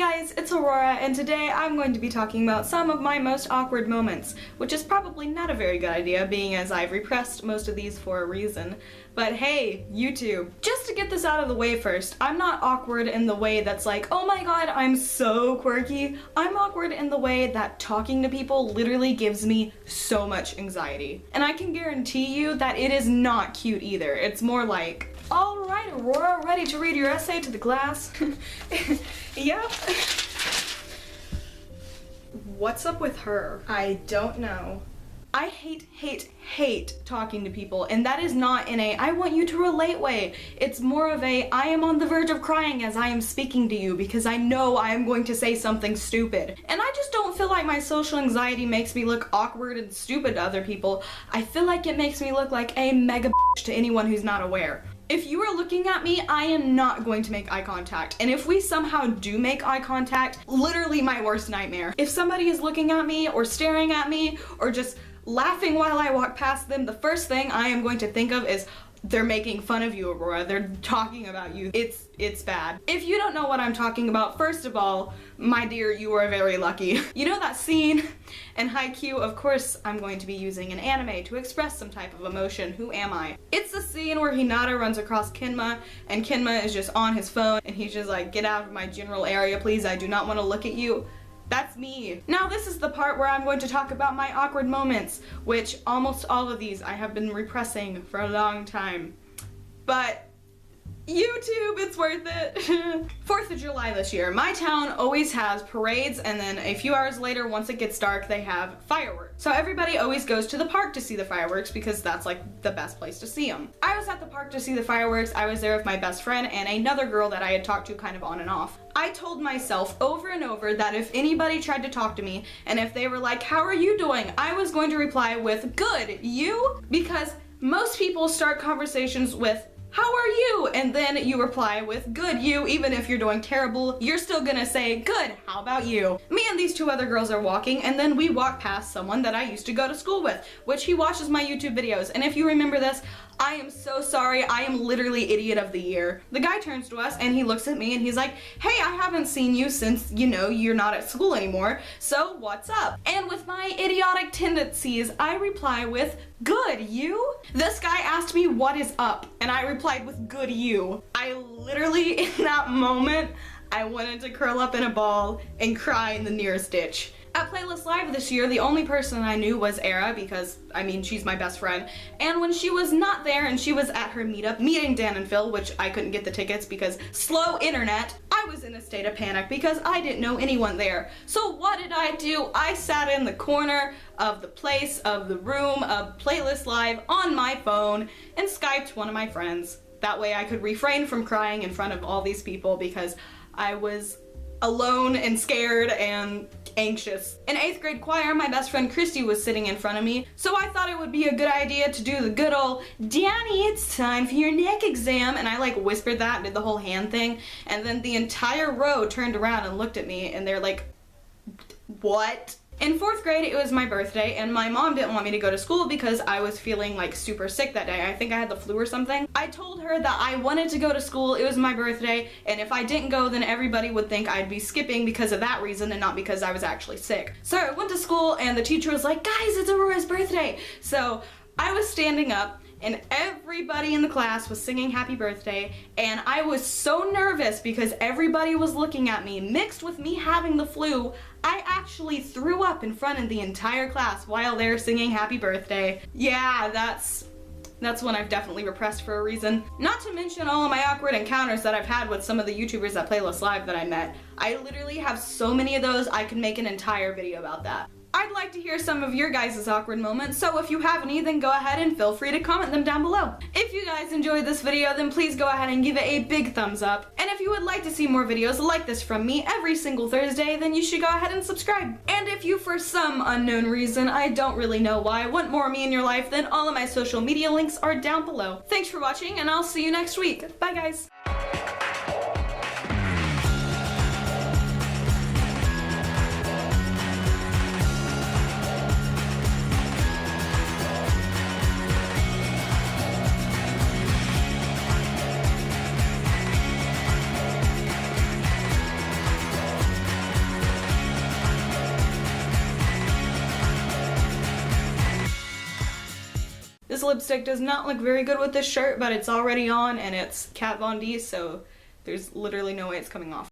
guys, it's Aurora, and today I'm going to be talking about some of my most awkward moments, which is probably not a very good idea, being as I've repressed most of these for a reason. But hey, YouTube. Just to get this out of the way first, I'm not awkward in the way that's like, oh my god, I'm so quirky. I'm awkward in the way that talking to people literally gives me so much anxiety. And I can guarantee you that it is not cute either. It's more like, alright, Aurora, ready to read your essay to the class? Yep. What's up with her? I don't know. I hate talking to people, and that is not in a I want you to relate way. It's more of a I am on the verge of crying as I am speaking to you because I know I am going to say something stupid. And I just don't feel like my social anxiety makes me look awkward and stupid to other people. I feel like it makes me look like a mega bitch to anyone who's not aware. If you are looking at me, I am not going to make eye contact. And if we somehow do make eye contact, literally my worst nightmare. If somebody is looking at me or staring at me or just laughing while I walk past them, the first thing I am going to think of is they're making fun of you, Aurora. They're talking about you. It's bad. If you don't know what I'm talking about, first of all, my dear, you are very lucky. You know that scene in Haikyuu? Of course, I'm going to be using an anime to express some type of emotion. Who am I? It's the scene where Hinata runs across Kinma, and Kinma is just on his phone, and he's just like, get out of my general area, please. I do not want to look at you. That's me. Now this is the part where I'm going to talk about my awkward moments, which almost all of these I have been repressing for a long time. But YouTube, it's worth it. 4th of July this year. My town always has parades, and then a few hours later, once it gets dark, they have fireworks. So everybody always goes to the park to see the fireworks because that's like the best place to see them. I was at the park to see the fireworks. I was there with my best friend and another girl that I had talked to kind of on and off. I told myself over and over that if anybody tried to talk to me and if they were like, how are you doing? I was going to reply with, good, you? Because most people start conversations with, how are you? And then you reply with, good, you. Even if you're doing terrible, you're still gonna say, good, how about you? Me and these two other girls are walking, and then we walk past someone that I used to go to school with, which he watches my YouTube videos. And if you remember this, I am so sorry. I am literally idiot of the year. The guy turns to us and he looks at me and he's like, hey, I haven't seen you since, you know, you're not at school anymore. So what's up? And with my idiotic tendencies, I reply with, good, you? This guy asked me what is up, and I replied with, good, you. I literally, in that moment, I wanted to curl up in a ball and cry in the nearest ditch. At Playlist Live this year, the only person I knew was Era because, I mean, she's my best friend. And when she was not there and she was at her meetup, meeting Dan and Phil, which I couldn't get the tickets because slow internet, I was in a state of panic because I didn't know anyone there. So what did I do? I sat in the corner of the place, of the room, of Playlist Live on my phone and Skyped one of my friends. That way I could refrain from crying in front of all these people because I was alone and scared and anxious. In 8th grade choir, my best friend Christy was sitting in front of me, so I thought it would be a good idea to do the good old, Danny, it's time for your neck exam, and I like whispered that and did the whole hand thing, and then the entire row turned around and looked at me, and they're like, what? In 4th grade, it was my birthday, and my mom didn't want me to go to school because I was feeling like super sick that day. I think I had the flu or something. I told her that I wanted to go to school, it was my birthday, and if I didn't go, then everybody would think I'd be skipping because of that reason and not because I was actually sick. So I went to school, and the teacher was like, guys, it's Aurora's birthday. So I was standing up, and everybody in the class was singing happy birthday, and I was so nervous because everybody was looking at me. Mixed with me having the flu, I actually threw up in front of the entire class while they're singing happy birthday. Yeah, that's one I've definitely repressed for a reason. Not to mention all of my awkward encounters that I've had with some of the YouTubers at Playlist Live that I met. I literally have so many of those, I could make an entire video about that. I'd like to hear some of your guys' awkward moments, so if you have any, then go ahead and feel free to comment them down below. If you guys enjoyed this video, then please go ahead and give it a big thumbs up. And if you would like to see more videos like this from me every single Thursday, then you should go ahead and subscribe. And if you, for some unknown reason, I don't really know why, want more of me in your life, then all of my social media links are down below. Thanks for watching, and I'll see you next week. Bye, guys. This lipstick does not look very good with this shirt, but it's already on and it's Kat Von D, so there's literally no way it's coming off.